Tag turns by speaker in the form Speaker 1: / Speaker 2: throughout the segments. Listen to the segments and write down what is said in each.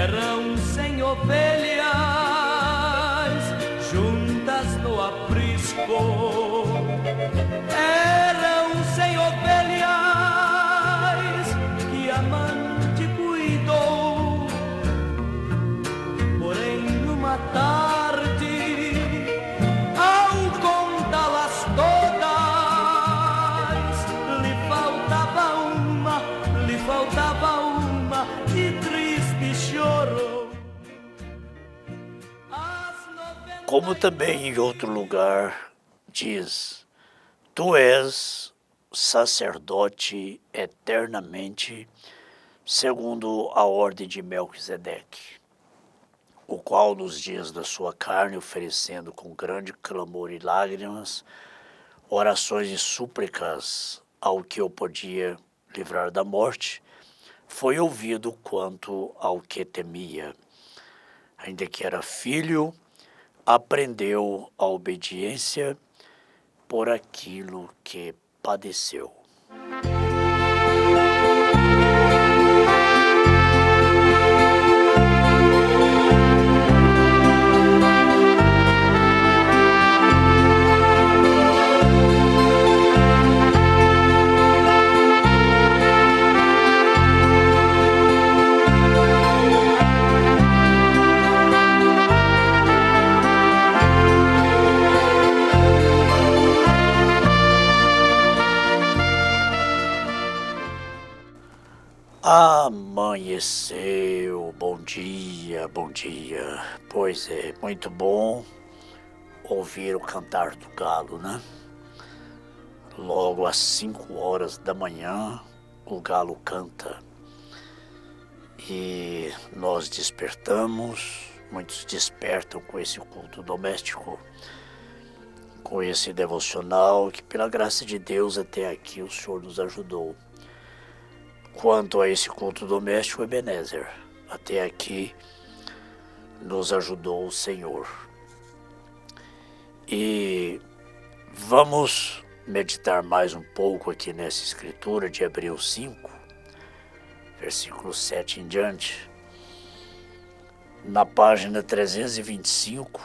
Speaker 1: Eram 100 ovelhas juntas no aprisco. Eram 100 ovelhas que amante cuidou. Porém, numa tarde, ao contá-las todas, lhe faltava uma e triste chorou.
Speaker 2: Como também em outro lugar diz: Tu és sacerdote eternamente, segundo a ordem de Melquisedeque, o qual nos dias da sua carne, oferecendo com grande clamor e lágrimas, orações e súplicas ao que o podia livrar da morte, foi ouvido quanto ao que temia. Ainda que era filho, aprendeu a obediência por aquilo que padeceu. Amanheceu, bom dia, pois é, muito bom ouvir o cantar do galo, né? Logo às 5 horas da manhã, o galo canta e nós despertamos, muitos despertam com esse culto doméstico, com esse devocional que pela graça de Deus até aqui o Senhor nos ajudou. Quanto a esse culto doméstico, Ebenezer, até aqui nos ajudou o Senhor. E vamos meditar mais um pouco aqui nessa escritura de Hebreus 5, versículo 7 em diante, na página 325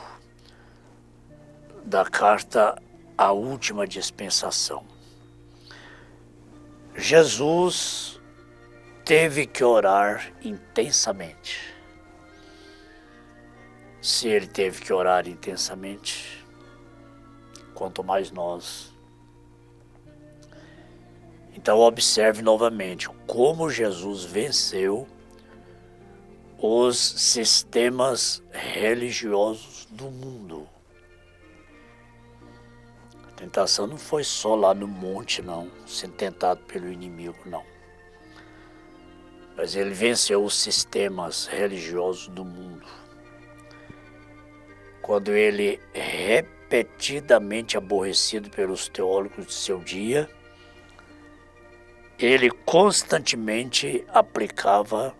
Speaker 2: da carta à última dispensação. Jesus teve que orar intensamente. Se ele teve que orar intensamente, quanto mais nós. Então observe novamente como Jesus venceu os sistemas religiosos do mundo. A tentação não foi só lá no monte, não, sendo tentado pelo inimigo, não. Mas ele venceu os sistemas religiosos do mundo. Quando ele, repetidamente aborrecido pelos teólogos de seu dia, ele constantemente aplicava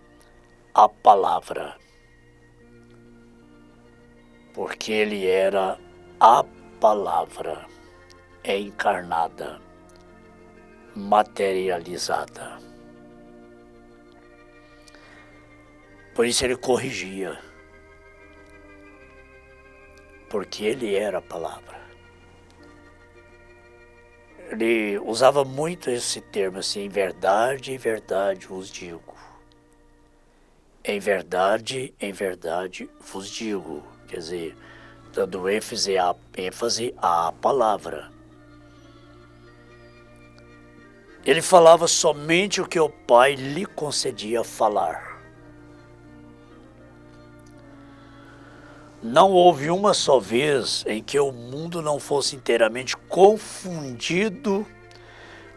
Speaker 2: a palavra. Porque ele era a palavra encarnada, materializada. Por isso ele corrigia, porque ele era a palavra. Ele usava muito esse termo assim: em verdade vos digo. Em verdade vos digo. Quer dizer, dando ênfase à palavra. Ele falava somente o que o Pai lhe concedia falar. Não houve uma só vez em que o mundo não fosse inteiramente confundido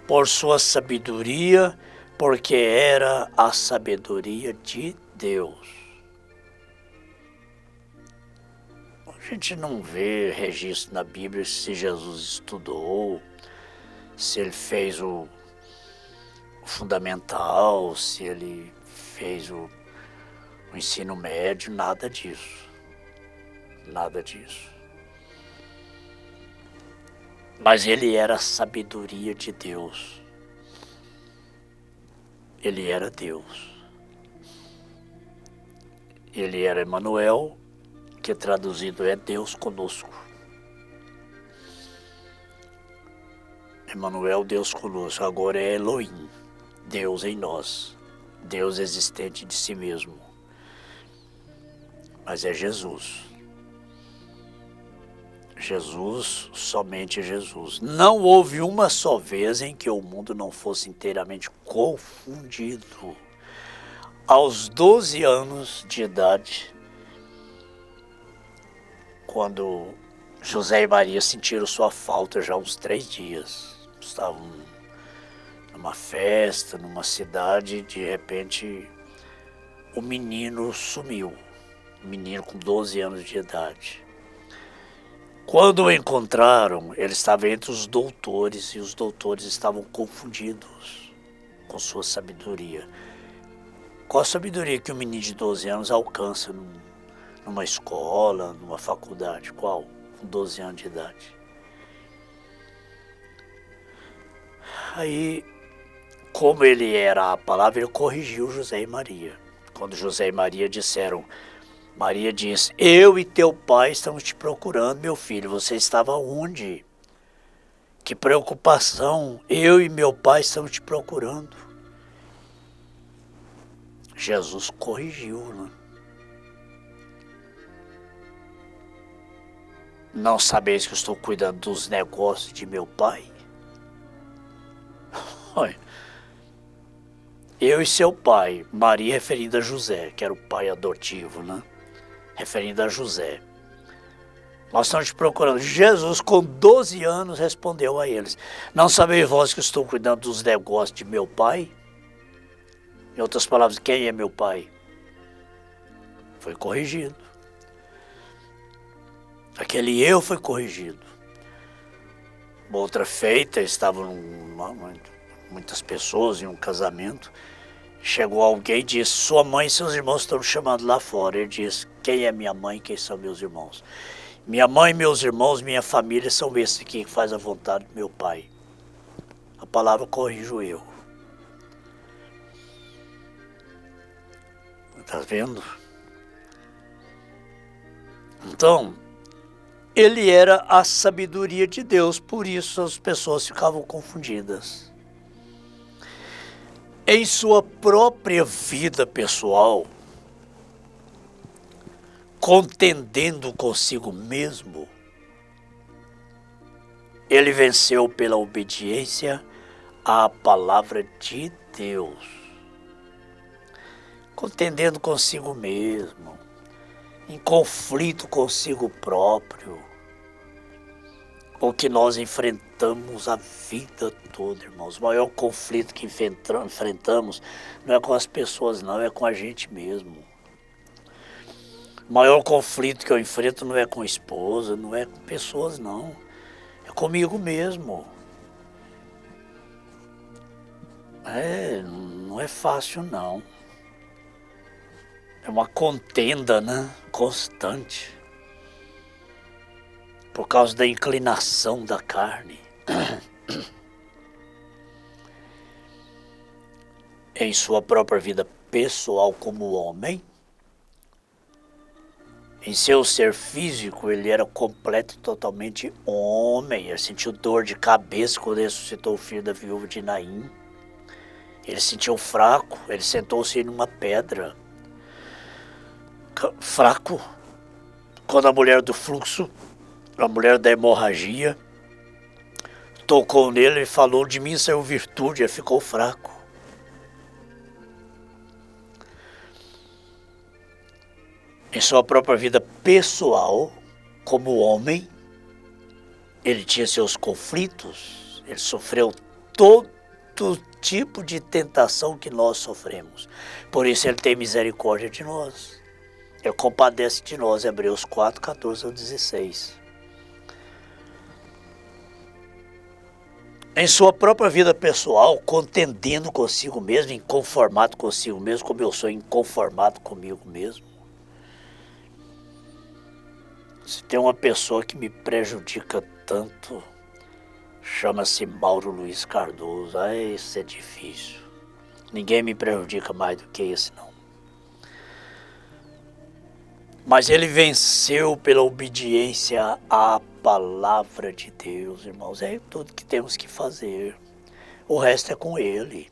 Speaker 2: por sua sabedoria, porque era a sabedoria de Deus. A gente não vê registro na Bíblia se Jesus estudou, se ele fez o fundamental, se ele fez o ensino médio, nada disso. Nada disso. Mas ele era a sabedoria de Deus. Ele era Deus. Ele era Emanuel, que traduzido é Deus conosco. Emanuel, Deus conosco. Agora é Elohim, Deus em nós, Deus existente de si mesmo. Mas é Jesus. Jesus, somente Jesus. Não houve uma só vez em que o mundo não fosse inteiramente confundido. Aos 12 anos de idade, quando José e Maria sentiram sua falta já uns 3 dias, estavam numa festa, numa cidade, de repente o menino sumiu, um menino com 12 anos de idade. Quando o encontraram, ele estava entre os doutores e os doutores estavam confundidos com sua sabedoria. Qual a sabedoria que um menino de 12 anos alcança numa escola, numa faculdade? Qual? Com 12 anos de idade. Aí, como ele era a palavra, ele corrigiu José e Maria. Quando José e Maria disseram, Maria disse, eu e teu pai estamos te procurando, meu filho, você estava onde? Que preocupação, eu e meu pai estamos te procurando. Jesus corrigiu, né? Não sabeis que eu estou cuidando dos negócios de meu pai? Olha, eu e seu pai, Maria referindo a José, que era o pai adotivo, né? Referindo a José. Nós estamos te procurando. Jesus, com 12 anos, respondeu a eles, não sabeis vós que estou cuidando dos negócios de meu pai? Em outras palavras, quem é meu pai? Foi corrigido. Aquele eu foi corrigido. Uma outra feita, estavam muitas pessoas em um casamento. Chegou alguém e disse, sua mãe e seus irmãos estão me chamando lá fora. Ele disse, quem é minha mãe e quem são meus irmãos? Minha mãe, meus irmãos, minha família são esses aqui que fazem a vontade do meu pai. A palavra corrige o erro. Está vendo? Então, ele era a sabedoria de Deus, por isso as pessoas ficavam confundidas. Em sua própria vida pessoal, contendendo consigo mesmo, ele venceu pela obediência à palavra de Deus. Contendendo consigo mesmo, em conflito consigo próprio, o que nós enfrentamos a vida toda, irmãos. O maior conflito que enfrentamos não é com as pessoas, não, é com a gente mesmo. O maior conflito que eu enfrento não é com a esposa, não é com pessoas, não. É comigo mesmo. Não é fácil, não. É uma contenda, né? Constante. Por causa da inclinação da carne. Em sua própria vida pessoal como homem, em seu ser físico, ele era completo e totalmente homem. Ele sentiu dor de cabeça quando ressuscitou o filho da viúva de Naim. Ele se sentiu fraco, ele sentou-se em uma pedra. Fraco, quando a mulher do fluxo, a mulher da hemorragia, tocou nele e falou, de mim saiu virtude, ele ficou fraco. Em sua própria vida pessoal, como homem, ele tinha seus conflitos, ele sofreu todo tipo de tentação que nós sofremos. Por isso ele tem misericórdia de nós. Ele compadece de nós, Hebreus 4, 14 ao 16. Em sua própria vida pessoal, contendendo consigo mesmo, inconformado consigo mesmo, como eu sou inconformado comigo mesmo. Se tem uma pessoa que me prejudica tanto, chama-se Mauro Luiz Cardoso. Isso é difícil. Ninguém me prejudica mais do que esse, não. Mas ele venceu pela obediência à palavra de Deus, irmãos. É tudo que temos que fazer. O resto é com ele.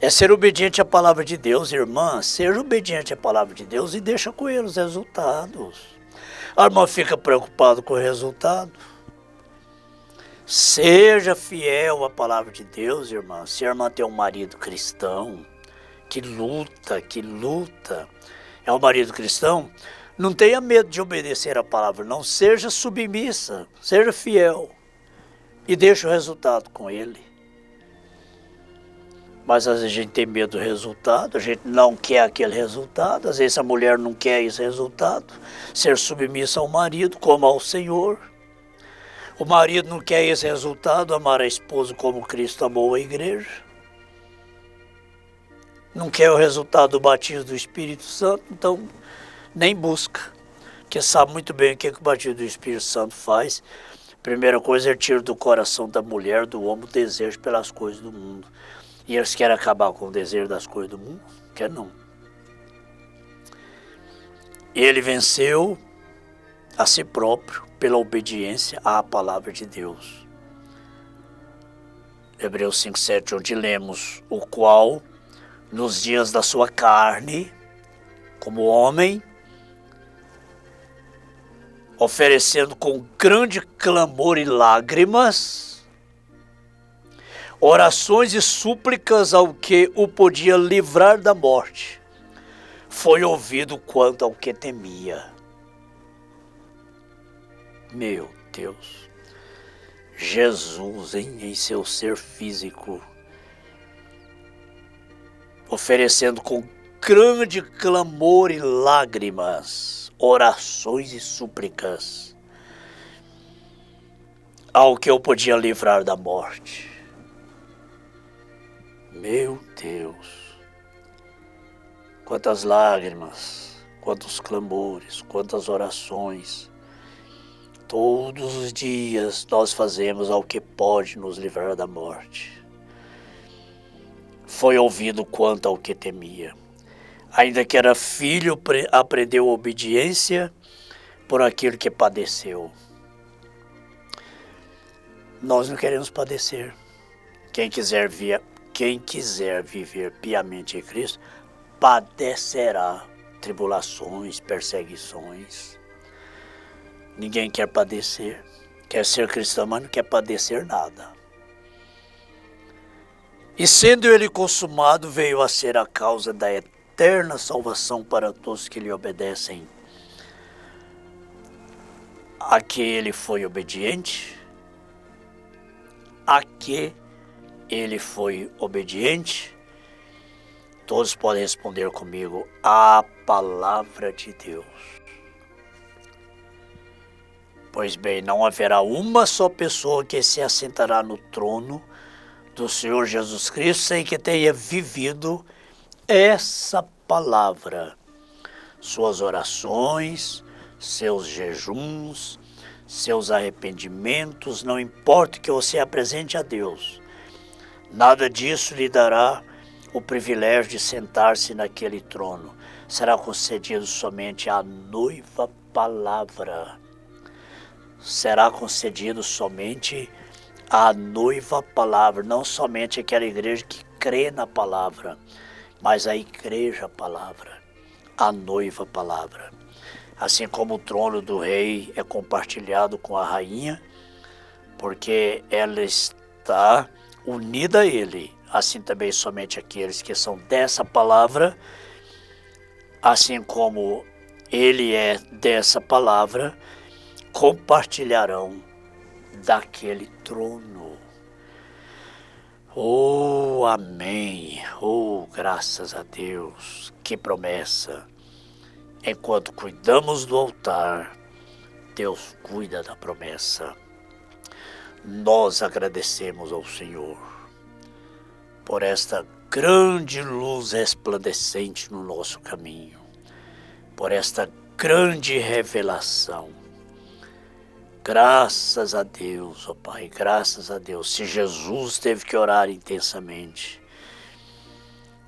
Speaker 2: É ser obediente à palavra de Deus, irmã. Seja obediente à palavra de Deus e deixa com ele os resultados. A irmã fica preocupada com o resultado. Seja fiel à palavra de Deus, irmã. Se a irmã tem um marido cristão, que luta, é um marido cristão, não tenha medo de obedecer a palavra, não. Seja submissa, seja fiel e deixe o resultado com ele. Mas às vezes a gente tem medo do resultado, a gente não quer aquele resultado, às vezes a mulher não quer esse resultado, ser submissa ao marido como ao Senhor. O marido não quer esse resultado, amar a esposa como Cristo amou a igreja. Não quer o resultado do batismo do Espírito Santo, então nem busca, porque sabe muito bem o que o batismo do Espírito Santo faz. Primeira coisa, ele tira do coração da mulher, do homem, o desejo pelas coisas do mundo. E eles querem acabar com o desejo das coisas do mundo? Quer não. Ele venceu a si próprio pela obediência à palavra de Deus. Hebreus 5:7, onde lemos: o qual, nos dias da sua carne, como homem, oferecendo com grande clamor e lágrimas, orações e súplicas ao que o podia livrar da morte, foi ouvido quanto ao que temia. Meu Deus, Jesus em seu ser físico, oferecendo com grande clamor e lágrimas, orações e súplicas, ao que eu podia livrar da morte. Meu Deus, quantas lágrimas, quantos clamores, quantas orações. Todos os dias nós fazemos ao que pode nos livrar da morte. Foi ouvido quanto ao que temia. Ainda que era filho, aprendeu obediência por aquilo que padeceu. Nós não queremos padecer. Quem quiser viver piamente em Cristo, padecerá tribulações, perseguições. Ninguém quer padecer. Quer ser cristão, mas não quer padecer nada. E sendo ele consumado, veio a ser a causa da eterna salvação para todos que lhe obedecem. A que ele foi obediente? A que ele foi obediente? Todos podem responder comigo: a palavra de Deus. Pois bem, não haverá uma só pessoa que se assentará no trono do Senhor Jesus Cristo sem que tenha vivido essa palavra. Suas orações, seus jejuns, seus arrependimentos, não importa o que você apresente a Deus, nada disso lhe dará o privilégio de sentar-se naquele trono. Será concedido somente à noiva palavra. Será concedido somente à noiva palavra, não somente aquela igreja que crê na palavra, mas a igreja palavra, a noiva palavra. Assim como o trono do rei é compartilhado com a rainha, porque ela está unida a ele, assim também somente aqueles que são dessa palavra, assim como ele é dessa palavra, compartilharão daquele trono. Oh, amém. Oh, graças a Deus. Que promessa. Enquanto cuidamos do altar, Deus cuida da promessa. Nós agradecemos ao Senhor por esta grande luz resplandecente no nosso caminho, por esta grande revelação. Graças a Deus, ó Pai, graças a Deus. Se Jesus teve que orar intensamente,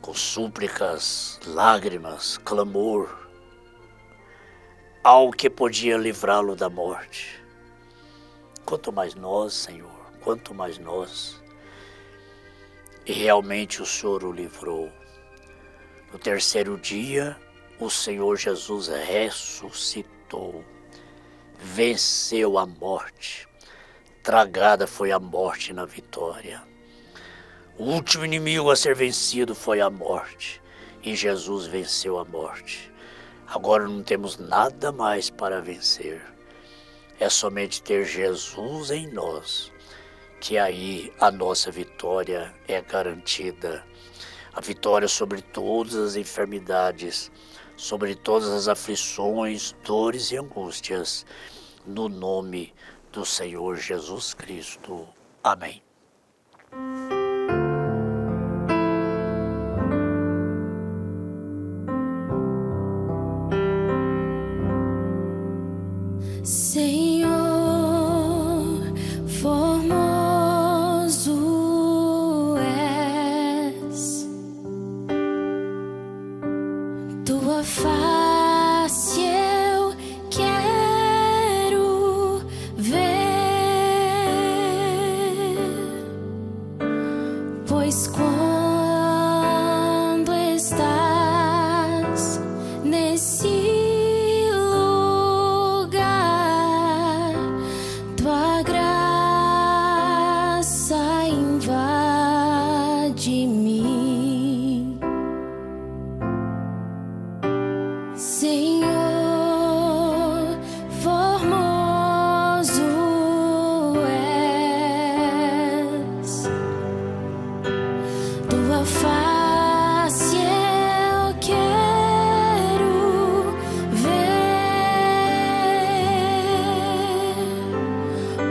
Speaker 2: com súplicas, lágrimas, clamor, ao que podia livrá-lo da morte. Quanto mais nós, Senhor, quanto mais nós. E realmente o Senhor o livrou. No terceiro dia, o Senhor Jesus ressuscitou, venceu a morte. Tragada foi a morte na vitória. O último inimigo a ser vencido foi a morte, e Jesus venceu a morte. Agora não temos nada mais para vencer. É somente ter Jesus em nós, que aí a nossa vitória é garantida. A vitória sobre todas as enfermidades, sobre todas as aflições, dores e angústias, no nome do Senhor Jesus Cristo. Amém.
Speaker 3: Senhor, formoso és, tua face eu quero ver, pois quando estás nesse tua graça invade mim, Senhor, formoso és, tua face eu quero ver,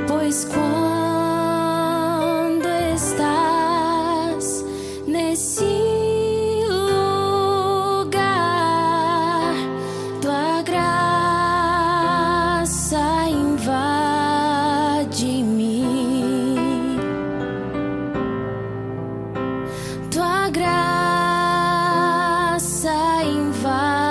Speaker 3: pois quando estás nesse lugar, tua graça invade mim, tua graça invade